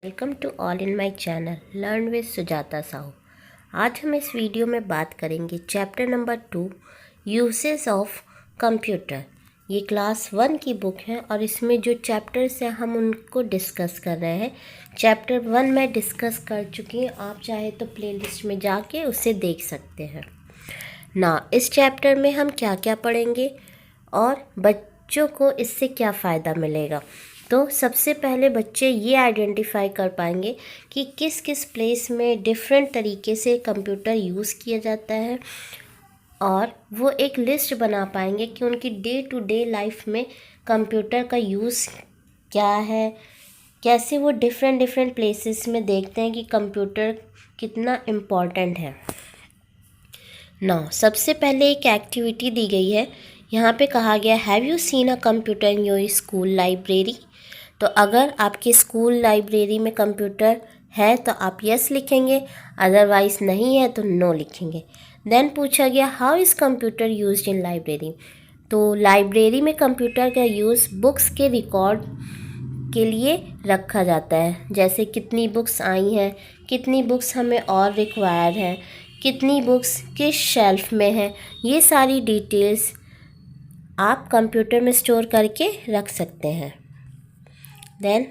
Welcome to all in my channel learn with Sujata Sahu. आज हम इस वीडियो में बात करेंगे chapter number 2 uses of computer. ये क्लास 1 की बुक है और इसमें जो चैप्टर्स हैं हम उनको डिस्कस कर रहे हैं। चैप्टर 1 मैं डिस्कस कर चुकी हूँ, आप चाहे तो प्लेलिस्ट में जाके उसे देख सकते हैं ना। इस चैप्टर में हम क्या क्या पढ़ेंगे और बच्चों को इससे क्या फ़ायदा मिलेगा। तो सबसे पहले बच्चे ये आइडेंटिफाई कर पाएंगे कि किस किस प्लेस में डिफरेंट तरीके से कंप्यूटर यूज़ किया जाता है, और वो एक लिस्ट बना पाएंगे कि उनकी डे टू डे लाइफ में कंप्यूटर का यूज़ क्या है, कैसे वो डिफरेंट प्लेसेस में देखते हैं कि कंप्यूटर कितना इम्पॉर्टेंट है ना। सबसे पहले एक एक्टिविटी दी गई है, यहाँ पे कहा गया have you seen a computer in your school library. तो अगर आपके स्कूल लाइब्रेरी में कंप्यूटर है तो आप यस लिखेंगे, अदरवाइज़ नहीं है तो नो लिखेंगे। देन पूछा गया how is computer used in library. तो लाइब्रेरी में कंप्यूटर का यूज़ बुक्स के रिकॉर्ड के लिए रखा जाता है, जैसे कितनी बुक्स आई हैं, कितनी बुक्स हमें और रिक्वायर है, कितनी बुक्स किस शेल्फ में है, ये सारी डिटेल्स आप कंप्यूटर में स्टोर करके रख सकते हैं। Then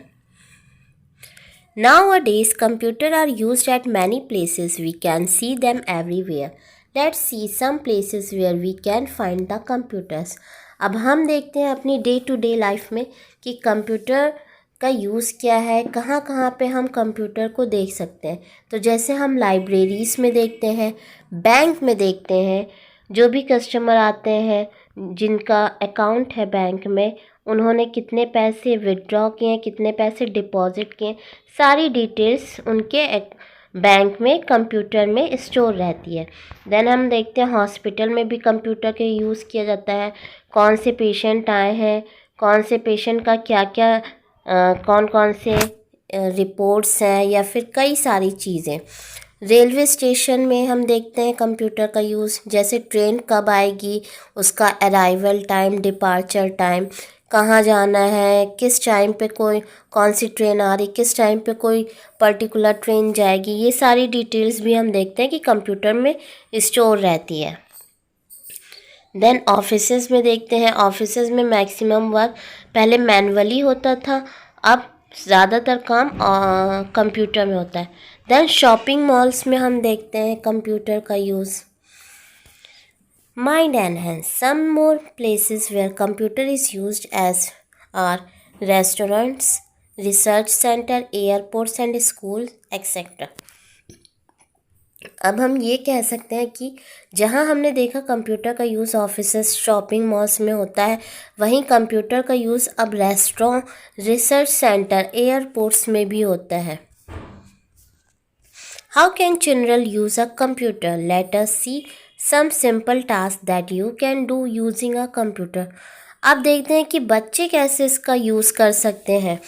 nowadays computers are used at many places. We can see them everywhere. Let's see some places where we can find the computers. अब हम देखते हैं अपनी डे टू डे लाइफ में कि कंप्यूटर का यूज़ क्या है, कहाँ कहाँ पे हम कंप्यूटर को देख सकते हैं। तो जैसे हम लाइब्रेरीज़ में देखते हैं, बैंक में देखते हैं, जो भी कस्टमर आते हैं जिनका अकाउंट है बैंक में, उन्होंने कितने पैसे विड्रॉ किए, कितने पैसे डिपॉजिट किए, सारी डिटेल्स उनके बैंक में कंप्यूटर में स्टोर रहती है। देन हम देखते हैं हॉस्पिटल में भी कंप्यूटर का यूज़ किया जाता है, कौन से पेशेंट आए हैं, कौन से पेशेंट का क्या क्या कौन कौन से रिपोर्ट्स हैं, या फिर कई सारी चीज़ें। रेलवे स्टेशन में हम देखते हैं कंप्यूटर का यूज़, जैसे ट्रेन कब आएगी, उसका अराइवल टाइम, डिपार्चर टाइम, कहाँ जाना है, किस टाइम पे कोई कौन सी ट्रेन आ रही, किस टाइम पे कोई पर्टिकुलर ट्रेन जाएगी, ये सारी डिटेल्स भी हम देखते हैं कि कंप्यूटर में स्टोर रहती है। देन ऑफिसेज में देखते हैं, ऑफिसेज में मैक्सिमम वर्क पहले मैनुअली होता था, अब ज़्यादातर काम कंप्यूटर में होता है। देन शॉपिंग मॉल्स में हम देखते हैं कंप्यूटर का use. Mind enhance. Some more places where computer is used as are restaurants, research center, airports and schools, etc. अब हम ये कह सकते हैं कि जहाँ हमने देखा कंप्यूटर का यूज़ ऑफिसेस, शॉपिंग मॉल्स में होता है, वहीं कंप्यूटर का यूज़ अब रेस्टोरेंट, रिसर्च सेंटर, एयरपोर्ट्स में भी होता है। How can children use a computer? Let us see some simple tasks that you can do using a computer. अब देखते हैं कि बच्चे कैसे इसका यूज़ कर सकते हैं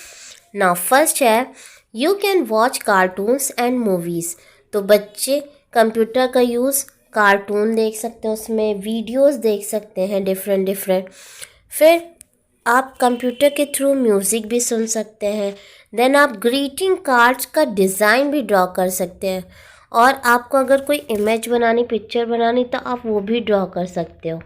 ना। फर्स्ट है you can watch cartoons and movies. तो बच्चे कंप्यूटर का यूज़ कार्टून देख सकते हैं, उसमें वीडियोस देख सकते हैं डिफरेंट। फिर आप कंप्यूटर के थ्रू म्यूज़िक भी सुन सकते हैं। देन आप ग्रीटिंग कार्ड्स का डिज़ाइन भी ड्रॉ कर सकते हैं, और आपको अगर कोई इमेज बनानी, पिक्चर बनानी, तो आप वो भी ड्रॉ कर सकते हो।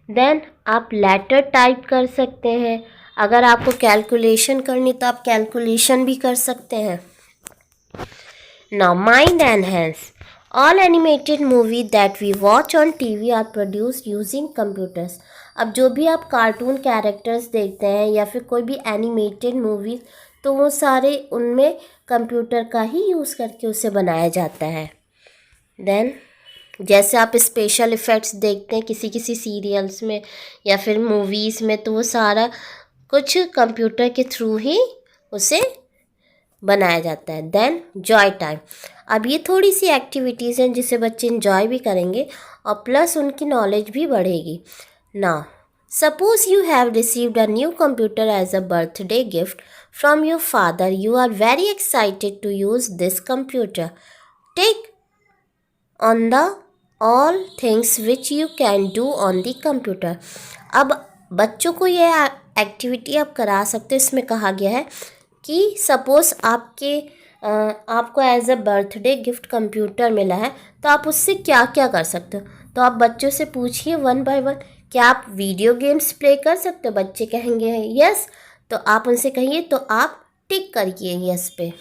देन आप लेटर टाइप कर सकते हैं, अगर आपको कैलकुलेशन करनी तो आप कैलकुलेशन भी कर सकते हैं। Now mind enhance. All animated movie that we watch on TV are produced using computers. अब जो भी आप कार्टून कैरेक्टर्स देखते हैं या फिर कोई भी एनिमेटेड मूवी, तो वो सारे उनमें कंप्यूटर का ही यूज़ करके उसे बनाया जाता है। देन जैसे आप स्पेशल इफ़ेक्ट्स देखते हैं किसी सीरियल्स में या फिर मूवीज़ में, तो वो सारा कुछ कंप्यूटर के थ्रू ही उसे बनाया जाता है। Then joy time. अब ये थोड़ी सी एक्टिविटीज़ हैं जिसे बच्चे इंजॉय भी करेंगे और प्लस उनकी नॉलेज भी बढ़ेगी। Now suppose you have received a new computer as a birthday gift from your father. You are very excited to use this computer. Take on the all things which you can do on the computer. अब बच्चों को ये activity आप करा सकते हो। इसमें कहा गया है कि सपोज़ आपको as a birthday gift computer मिला है, तो आप उससे क्या क्या कर सकते हो। तो आप बच्चों से पूछिए वन बाय वन, क्या आप वीडियो गेम्स प्ले कर सकते हो। बच्चे कहेंगे यस, तो आप उनसे कहिए, तो आप टिक करिए यस पे।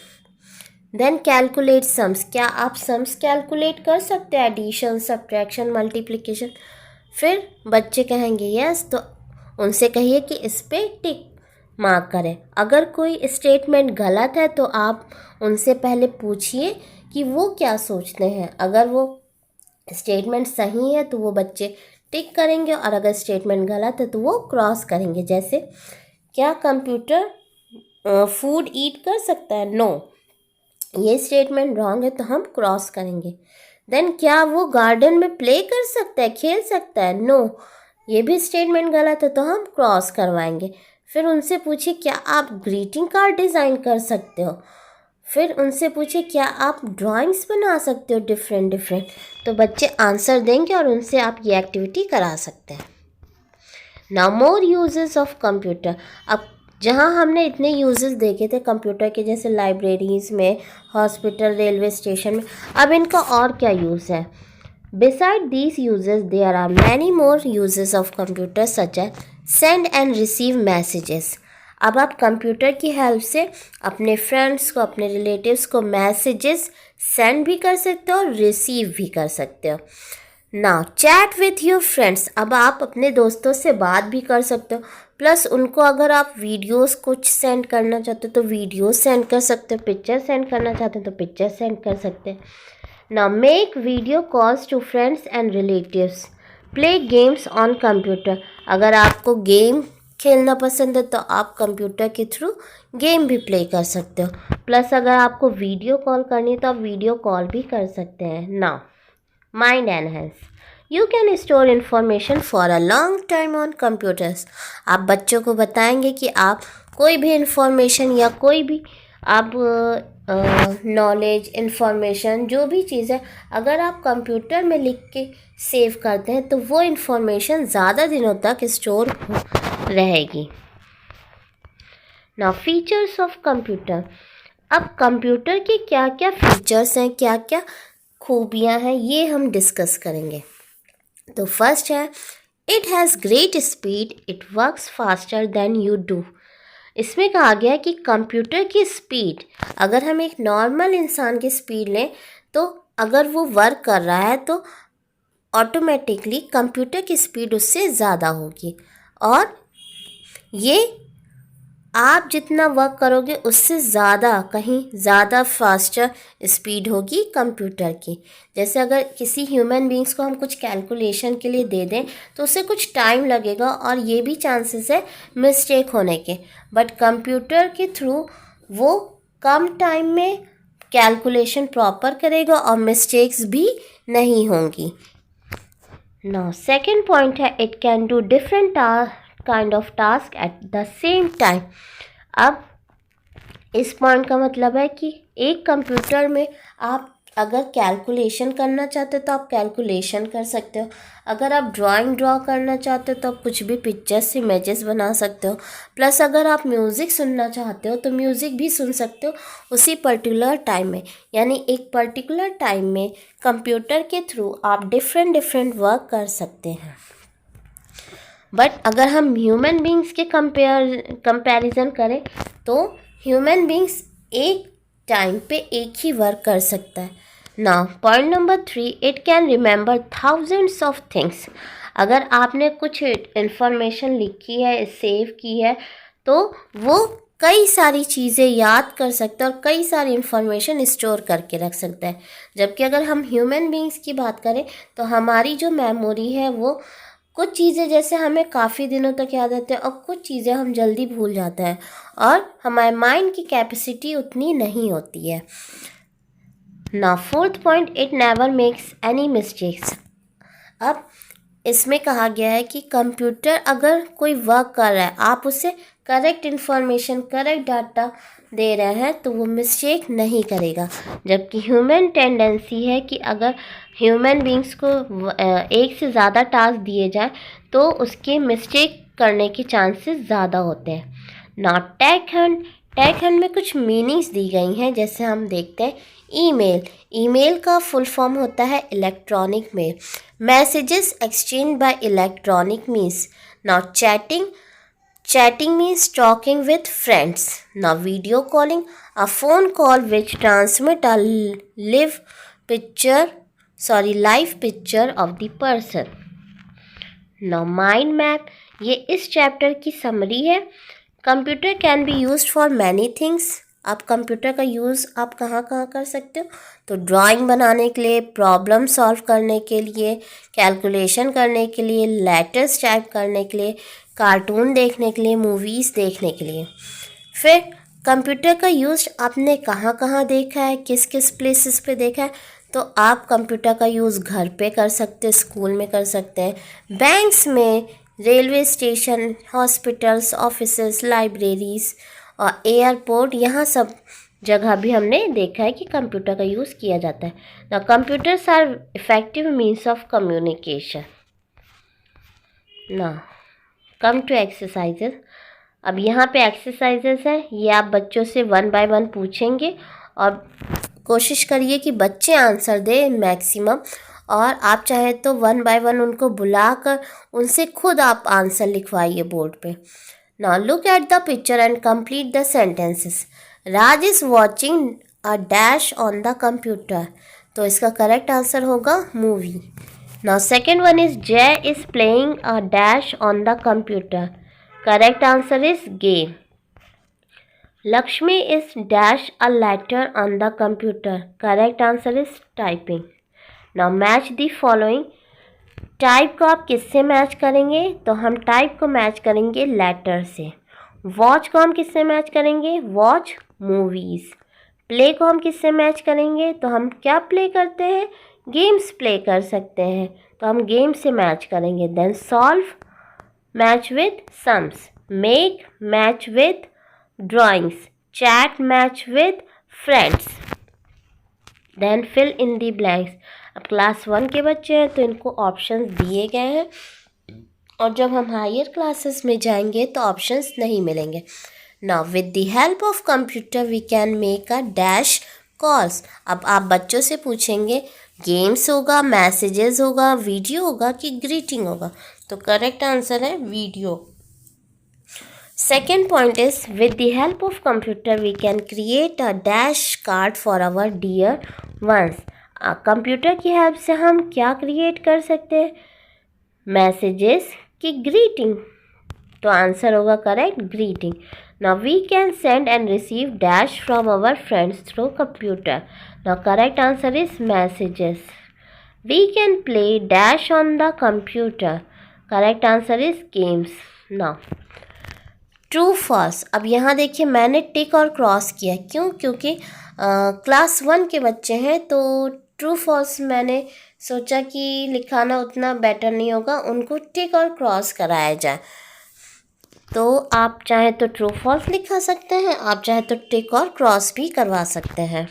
देन कैलकुलेट सम्स, क्या आप सम्स कैलकुलेट कर सकते हैं, एडिशन, सब्ट्रैक्शन, मल्टीप्लिकेशन। फिर बच्चे कहेंगे यस, तो उनसे कहिए कि इस पे टिक मार्क करें। अगर कोई स्टेटमेंट गलत है तो आप उनसे पहले पूछिए कि वो क्या सोचते हैं। अगर वो स्टेटमेंट सही है तो वो बच्चे टिक करेंगे, और अगर स्टेटमेंट गलत है तो वो क्रॉस करेंगे। जैसे क्या कंप्यूटर फूड ईट कर सकता है, नो, ये स्टेटमेंट रॉन्ग है तो हम क्रॉस करेंगे। देन क्या वो गार्डन में प्ले कर सकता है, खेल सकता है, नो, ये भी स्टेटमेंट गलत है तो हम क्रॉस करवाएंगे। फिर उनसे पूछिए क्या आप ग्रीटिंग कार्ड डिज़ाइन कर सकते हो। फिर उनसे पूछिए क्या आप ड्राइंग्स बना सकते हो डिफरेंट डिफरेंट। तो बच्चे आंसर देंगे और उनसे आप ये एक्टिविटी करा सकते हैं। Now more uses of computer. अब जहाँ हमने इतने यूजेस देखे थे कंप्यूटर के, जैसे लाइब्रेरीज़ में, हॉस्पिटल, रेलवे स्टेशन में, अब इनका और क्या यूज़ है। Beside these uses, there are many more uses of computers such as send and receive messages. अब आप कंप्यूटर की हेल्प से अपने फ्रेंड्स को, अपने रिलेटिव्स को मैसेजेस सेंड भी कर सकते हो और रिसीव भी कर सकते हो। Now chat with your friends, अब आप अपने दोस्तों से बात भी कर सकते हो, प्लस उनको अगर आप वीडियोस कुछ सेंड करना चाहते हो तो वीडियोस सेंड कर सकते हो, पिक्चर सेंड करना चाहते हो तो पिक्चर सेंड कर सकते हैं। Now make video calls to friends and relatives. Play games on computer. अगर आपको गेम खेलना पसंद है तो आप कंप्यूटर के थ्रू गेम भी प्ले कर सकते हो। प्लस अगर आपको वीडियो कॉल करनी है तो आप वीडियो कॉल भी कर सकते हैं। Now mind enhance, you can store information for a long time on computers. आप बच्चों को बताएंगे कि आप कोई भी इंफॉर्मेशन या कोई भी आप नॉलेज, इंफॉर्मेशन, जो भी चीज़ है, अगर आप कंप्यूटर में लिख के सेव करते हैं तो वो इंफॉर्मेशन ज़्यादा दिनों तक स्टोर रहेगी। Now features of computer. अब कंप्यूटर के क्या क्या फीचर्स हैं, क्या क्या खूबियाँ हैं, ये हम डिस्कस करेंगे। तो फर्स्ट है, it has great speed, it works faster than you do. इसमें कहा गया है कि कंप्यूटर की स्पीड, अगर हम एक नॉर्मल इंसान की स्पीड लें तो अगर वो वर्क कर रहा है तो ऑटोमेटिकली कंप्यूटर की स्पीड उससे ज़्यादा होगी, और ये आप जितना वर्क करोगे उससे ज़्यादा, कहीं ज़्यादा फास्टर स्पीड होगी कंप्यूटर की। जैसे अगर किसी ह्यूमन बींग्स को हम कुछ कैलकुलेशन के लिए दे दें तो उससे कुछ टाइम लगेगा और ये भी चांसेस है मिस्टेक होने के, बट कंप्यूटर के थ्रू वो कम टाइम में कैलकुलेशन प्रॉपर करेगा और मिस्टेक्स भी नहीं होंगी। नाउ सेकेंड पॉइंट है, it can do different kind of task at the same time. अब इस पॉइंट का मतलब है कि एक कंप्यूटर में आप अगर कैलकुलेशन करना चाहते हो तो आप कैलकुलेशन कर सकते हो, अगर आप ड्राइंग ड्रॉ करना चाहते हो तो आप कुछ भी पिक्चर्स, इमेजेस बना सकते हो, प्लस अगर आप म्यूज़िक सुनना चाहते हो तो म्यूज़िक भी सुन सकते हो उसी पर्टिकुलर टाइम में। यानी एक पर्टिकुलर टाइम में कंप्यूटर के थ्रू आप डिफरेंट वर्क कर सकते हैं। बट अगर हम ह्यूमन बींग्स के कंपैरिजन करें तो ह्यूमन बींग्स एक टाइम पे एक ही वर्क कर सकता है। Now point number 3, it can remember thousands of things. अगर आपने कुछ इंफॉर्मेशन लिखी है, सेव की है, तो वो कई सारी चीज़ें याद कर सकता है और कई सारी इंफॉर्मेशन स्टोर करके रख सकता है। जबकि अगर हम ह्यूमन बींग्स की बात करें तो हमारी जो मेमोरी है वो कुछ चीज़ें जैसे हमें काफ़ी दिनों तक याद रहती है और कुछ चीज़ें हम जल्दी भूल जाते हैं, और हमारे माइंड की कैपेसिटी उतनी नहीं होती है। ना fourth point, it never makes any mistakes. अब इसमें कहा गया है कि कंप्यूटर अगर कोई वर्क कर रहा है, आप उसे करेक्ट इन्फॉर्मेशन, करेक्ट डाटा दे रहे हैं तो वो मिस्टेक नहीं करेगा। जबकि ह्यूमन टेंडेंसी है कि अगर ह्यूमन बींग्स को एक से ज़्यादा टास्क दिए जाए तो उसके मिस्टेक करने के चांसेस ज़्यादा होते हैं। ना टेक हंट में कुछ मीनिंग्स दी गई हैं, जैसे हम देखते हैं ईमेल का फुल फॉर्म होता है electronic mail. Messages exchange by electronic means. ना Chatting means talking with friends. Now video calling, a phone call which transmit a live live picture of the person. Now mind map, ये इस chapter की summary है। Computer can be used for many things. आप computer का use आप कहाँ कहाँ कर सकते हो? तो ड्राइंग बनाने के लिए, प्रॉब्लम सॉल्व करने के लिए, कैलकुलेशन करने के लिए, लेटर्स टाइप करने के लिए, कार्टून देखने के लिए, मूवीज़ देखने के लिए। फिर कंप्यूटर का यूज़ आपने कहाँ कहाँ देखा है, किस किस प्लेसेस पे देखा है? तो आप कंप्यूटर का यूज़ घर पे कर सकते हैं, स्कूल में कर सकते हैं, बैंक्स में, railway station, hospitals, offices, libraries और एयरपोर्ट, यहाँ सब जगह भी हमने देखा है कि कंप्यूटर का यूज़ किया जाता है। The computers are effective means of communication. ना कम टू एक्सरसाइजेस। अब यहाँ पे एक्सरसाइजेस हैं, ये आप बच्चों से 1 बाय 1 पूछेंगे और कोशिश करिए कि बच्चे आंसर दें मैक्सिमम, और आप चाहे तो 1 बाय 1 उनको बुलाकर उनसे खुद आप आंसर लिखवाइए बोर्ड पे। Now look at the picture and complete the sentences. Raj is watching a dash on the computer, तो इसका करेक्ट आंसर होगा movie. Now second one is Jay is playing a dash on the computer. Correct answer is game. Lakshmi is dash a letter on the computer. Correct answer is typing. Now match the following. Type को आप किससे match करेंगे? तो हम type को match करेंगे letter से। Watch को हम किससे मैच करेंगे? Watch movies. प्ले को हम किससे मैच करेंगे? तो हम क्या प्ले करते हैं? गेम्स प्ले कर सकते हैं, तो हम गेम से मैच करेंगे। Then solve match with sums, make match with drawings, chat match with friends, then fill in the blanks. अब क्लास 1 के बच्चे हैं तो इनको ऑप्शंस दिए गए हैं, और जब हम हायर क्लासेस में जाएंगे तो ऑप्शंस नहीं मिलेंगे। Now with the help of computer we can make a dash calls. अब आप बच्चों से पूछेंगे गेम्स होगा, मैसेजेस होगा, वीडियो होगा कि ग्रीटिंग होगा? तो करेक्ट आंसर है video. Second point is with the help of computer we can create a dash card for our dear ones. Computer की हेल्प से हम क्या क्रिएट कर सकते हैं? मैसेजेस की ग्रीटिंग, तो आंसर होगा correct greeting. Now we can send and receive dash from our friends through computer. Now correct answer is messages. We can play dash on the computer. Correct answer is games. Now true false। अब यहाँ देखिए मैंने टिक और cross किया, क्यों? क्योंकि class 1 के बच्चे हैं, तो ट्रू फॉल्स मैंने सोचा कि लिखाना उतना बेटर नहीं होगा, उनको टिक और क्रॉस कराया जाए। तो आप चाहे तो ट्रू फॉल्स लिखा सकते हैं, आप चाहे तो टिक और क्रॉस भी करवा सकते हैं।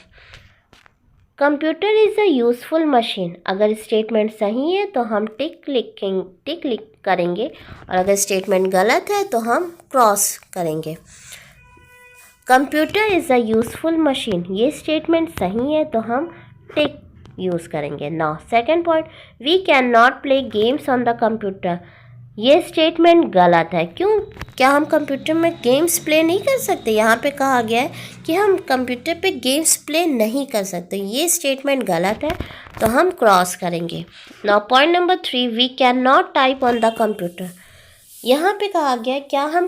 Computer is a useful machine. अगर स्टेटमेंट सही है तो हम टिक करेंगे, और अगर स्टेटमेंट गलत है तो हम क्रॉस करेंगे। Computer is a useful machine, ये स्टेटमेंट सही है तो हम टिक यूज़ करेंगे। Now second point, we can not play games on the computer, ये स्टेटमेंट गलत है। क्यों? क्या हम कंप्यूटर में गेम्स प्ले नहीं कर सकते? यहाँ पे कहा गया है कि हम कंप्यूटर पे गेम्स प्ले नहीं कर सकते, ये स्टेटमेंट गलत है, तो हम क्रॉस करेंगे। Now point number 3, we can not type on the computer. यहाँ पे कहा गया है क्या हम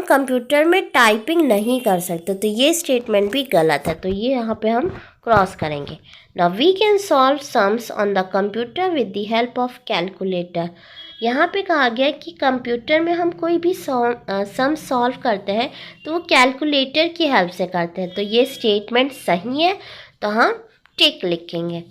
कंप्यूटर में टाइपिंग नहीं कर सकते, तो ये स्टेटमेंट भी गलत है, तो ये यहाँ पे हम क्रॉस करेंगे। Now we can solve sums on the computer with the help of calculator. यहाँ पे कहा गया कि कंप्यूटर में हम कोई भी सम सॉल्व करते हैं तो वो कैलकुलेटर की हेल्प से करते हैं, तो ये स्टेटमेंट सही है, तो हम टिक लिखेंगे।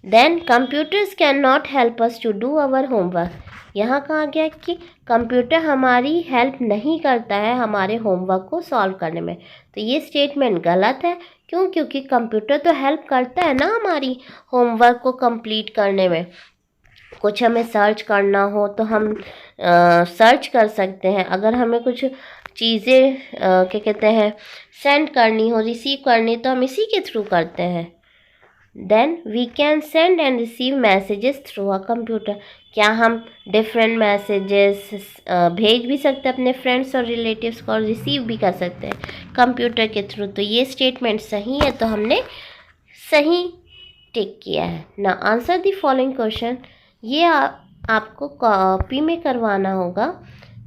Then computers can not help us to do our homework. यहाँ कहा गया कि कंप्यूटर हमारी हेल्प नहीं करता है हमारे होमवर्क को सॉल्व करने में। तो ये स्टेटमेंट गलत है। क्यों? क्योंकि कंप्यूटर तो हेल्प करता है ना हमारी होमवर्क को कंप्लीट करने में। कुछ हमें सर्च करना हो तो हम सर्च कर सकते हैं। अगर हमें कुछ चीज़ें क्या कहते हैं सेंड करनी हो, रिसीव करनी, तो हम इसी के थ्रू करते हैं। Then we can send and receive messages through a computer. क्या हम डिफरेंट मैसेजेस भेज भी सकते हैं अपने फ्रेंड्स और रिलेटिव्स को, और रिसीव भी कर सकते हैं कंप्यूटर के थ्रू। तो ये स्टेटमेंट सही है, तो हमने सही टिक किया है ना। Answer the following question. ये आपको कॉपी में करवाना होगा।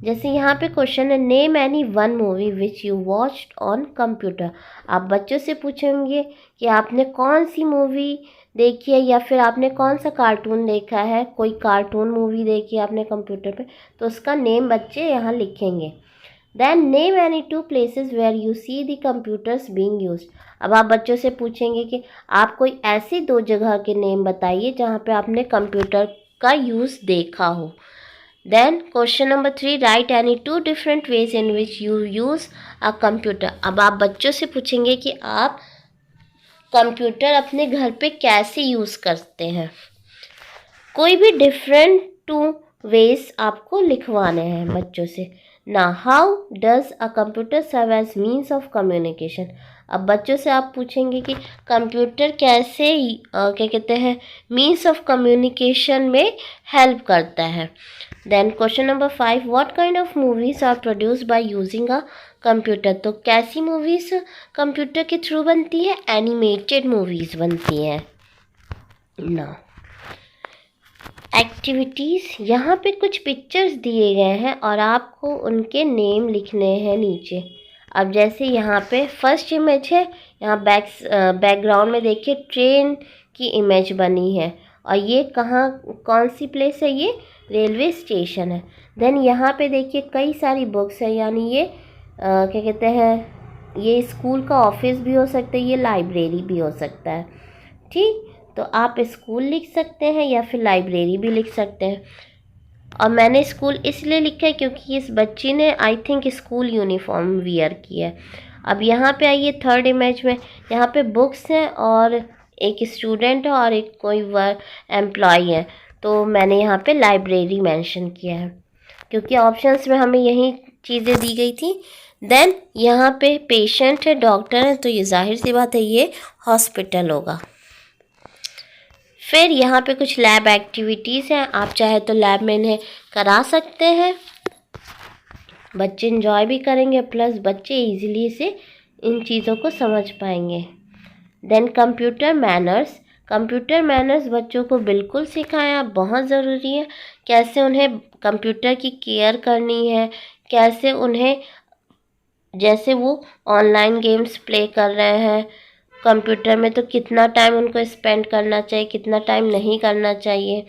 जैसे यहाँ पे क्वेश्चन है, name any one movie which you watched on computer. आप बच्चों से पूछेंगे कि आपने कौन सी मूवी देखी है, या फिर आपने कौन सा कार्टून देखा है, कोई कार्टून मूवी देखी है आपने कंप्यूटर पे, तो उसका नेम बच्चे यहाँ लिखेंगे। Then name any two places where you see the computers being used. अब आप बच्चों से पूछेंगे कि आप कोई ऐसी 2 जगह के नेम बताइए जहाँ पे आपने कंप्यूटर का यूज़ देखा हो। Then question number 3, write any 2 different ways in which you use a computer. अब आप बच्चों से पूछेंगे कि आप कंप्यूटर अपने घर पे कैसे यूज़ करते हैं। कोई भी डिफरेंट 2 वेज आपको लिखवाने हैं बच्चों से ना। How does a computer serve as means of communication. अब बच्चों से आप पूछेंगे कि कंप्यूटर कैसे क्या कहते हैं मीन्स ऑफ कम्युनिकेशन में हेल्प करता है। Then question number 5, what kind of movies are produce by using a computer. तो कैसी मूवीज कंप्यूटर के थ्रू बनती है? एनिमेटेड मूवीज बनती हैं ना। एक्टिविटीज़, यहाँ पे कुछ पिक्चर्स दिए गए हैं और आपको उनके नेम लिखने हैं नीचे। अब जैसे यहाँ पे फर्स्ट इमेज है, यहाँ बैकग्राउंड में देखिए ट्रेन की इमेज बनी है, और ये कहाँ कौन सी प्लेस है? ये रेलवे स्टेशन है। देन यहाँ पे देखिए कई सारी बुक्स है, यानी ये क्या कहते हैं, ये स्कूल का ऑफिस भी हो सकता है, ये लाइब्रेरी भी हो सकता है। ठीक, तो आप स्कूल लिख सकते हैं या फिर लाइब्रेरी भी लिख सकते हैं। और मैंने स्कूल इसलिए लिखा है क्योंकि इस बच्ची ने I think school uniform wear किया है। अब यहाँ पे आइए थर्ड इमेज में, यहाँ पे बुक्स हैं और एक स्टूडेंट है और एक कोई एम्प्लॉय है, तो मैंने यहाँ पे लाइब्रेरी मेंशन किया है क्योंकि ऑप्शंस में हमें यही चीज़ें दी गई थी। देन यहाँ पे पेशेंट है, डॉक्टर है, तो ये जाहिर सी बात है ये हॉस्पिटल होगा। फिर यहाँ पे कुछ लैब एक्टिविटीज़ हैं, आप चाहे तो लैब में इन्हें करा सकते हैं, बच्चे इंजॉय भी करेंगे, प्लस बच्चे इजीली से इन चीज़ों को समझ पाएंगे। Then computer manners, computer manners बच्चों को बिल्कुल सिखाया, बहुत ज़रूरी है। कैसे उन्हें कंप्यूटर की केयर करनी है, कैसे उन्हें, जैसे वो ऑनलाइन गेम्स प्ले कर रहे हैं कंप्यूटर में, तो कितना टाइम उनको स्पेंड करना चाहिए, कितना टाइम नहीं करना चाहिए।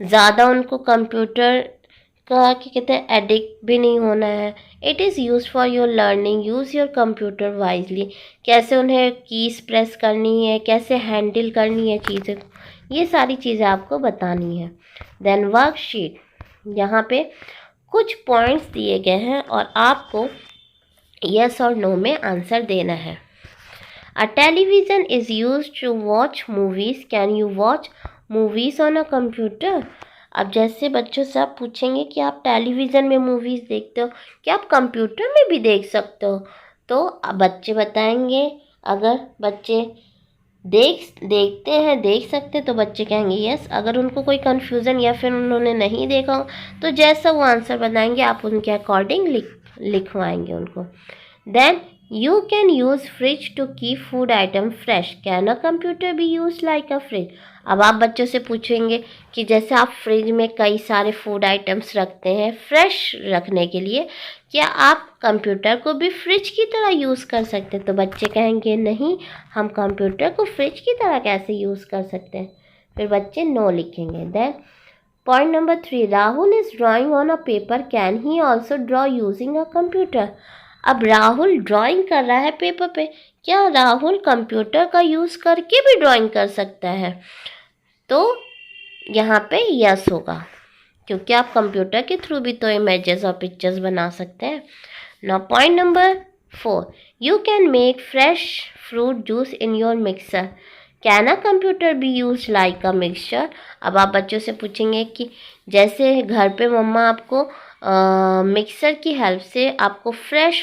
ज़्यादा उनको कंप्यूटर का क्या कहते हैं एडिक्ट भी नहीं होना है। It is use for your learning, use your computer wisely. कैसे उन्हें कीज प्रेस करनी है, कैसे हैंडल करनी है चीज़ें, ये सारी चीज़ें आपको बतानी है। देन वर्कशीट, यहाँ पे कुछ पॉइंट्स दिए गए हैं और आपको यस और नो में आंसर देना है। A television is used to watch movies. Can you watch movies on a computer? अब जैसे बच्चों से आप पूछेंगे कि आप टेलीविज़न में मूवीज़ देखते हो, क्या आप कंप्यूटर में भी देख सकते हो? तो अब बच्चे बताएंगे। अगर बच्चे देख सकते तो बच्चे कहेंगे यस। अगर उनको कोई कन्फ्यूज़न या फिर उन्होंने नहीं देखा हो तो जैसा वो आंसर बताएंगे आप उनके अकॉर्डिंग लिखवाएंगे उनको। Then you can use fridge to keep food item fresh. Can a computer be use like a fridge. अब आप बच्चों से पूछेंगे कि जैसे आप फ्रिज में कई सारे फूड आइटम्स रखते हैं फ्रेश रखने के लिए, क्या आप कंप्यूटर को भी फ्रिज की तरह यूज़ कर सकते हैं? तो बच्चे कहेंगे नहीं, हम कंप्यूटर को फ्रिज की तरह कैसे यूज़ कर सकते हैं? फिर बच्चे नो लिखेंगे। Then point number 3, Rahul is drawing on a paper, can he also draw using a computer. अब राहुल ड्राइंग कर रहा है पेपर पे, क्या राहुल कंप्यूटर का यूज़ करके भी ड्राइंग कर सकता है? तो यहाँ पे यस होगा, क्योंकि आप कंप्यूटर के थ्रू भी तो इमेजेस और पिक्चर्स बना सकते हैं। Now point number 4, you can make fresh fruit juice in your mixer, can a computer be use like a mixture. अब आप बच्चों से पूछेंगे कि जैसे घर पे मम्मा आपको मिक्सर की हेल्प से आपको फ्रेश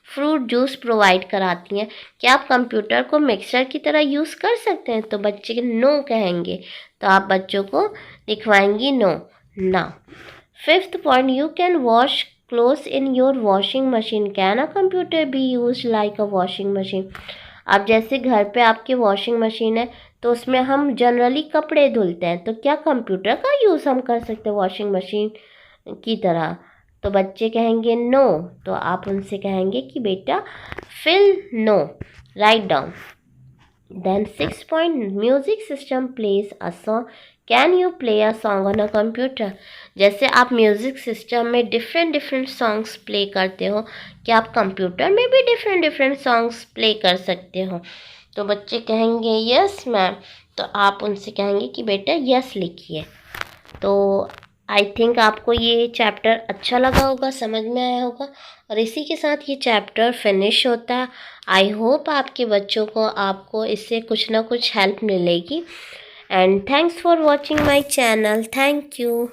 फ्रूट जूस प्रोवाइड कराती हैं, क्या आप कंप्यूटर को मिक्सर की तरह यूज़ कर सकते हैं? तो बच्चे नो कहेंगे, तो आप बच्चों को दिखवाएंगी नो। ना 5th point, you can wash clothes in your washing machine, can a computer be use like a washing machine. अब जैसे घर पे आपकी वॉशिंग मशीन है तो उसमें हम जनरली कपड़े धुलते हैं, तो क्या कंप्यूटर का यूज़ हम कर सकते हैं वॉशिंग मशीन की तरह? तो बच्चे कहेंगे नो, तो आप उनसे कहेंगे कि बेटा fill no, write down. Then 6 point, music system plays a song, can you play a song on a computer. जैसे आप म्यूज़िक सिस्टम में डिफरेंट सॉन्ग्स प्ले करते हो, क्या आप कंप्यूटर में भी डिफरेंट सॉन्ग्स प्ले कर सकते हो? तो बच्चे कहेंगे यस मैम, तो आप उनसे कहेंगे कि बेटा यस लिखिए। तो आई थिंक आपको ये चैप्टर अच्छा लगा होगा, समझ में आया होगा, और इसी के साथ ये चैप्टर फिनिश होता है। आई होप आपके बच्चों को आपको इससे कुछ ना कुछ हेल्प मिलेगी। And thanks for watching my channel, thank you.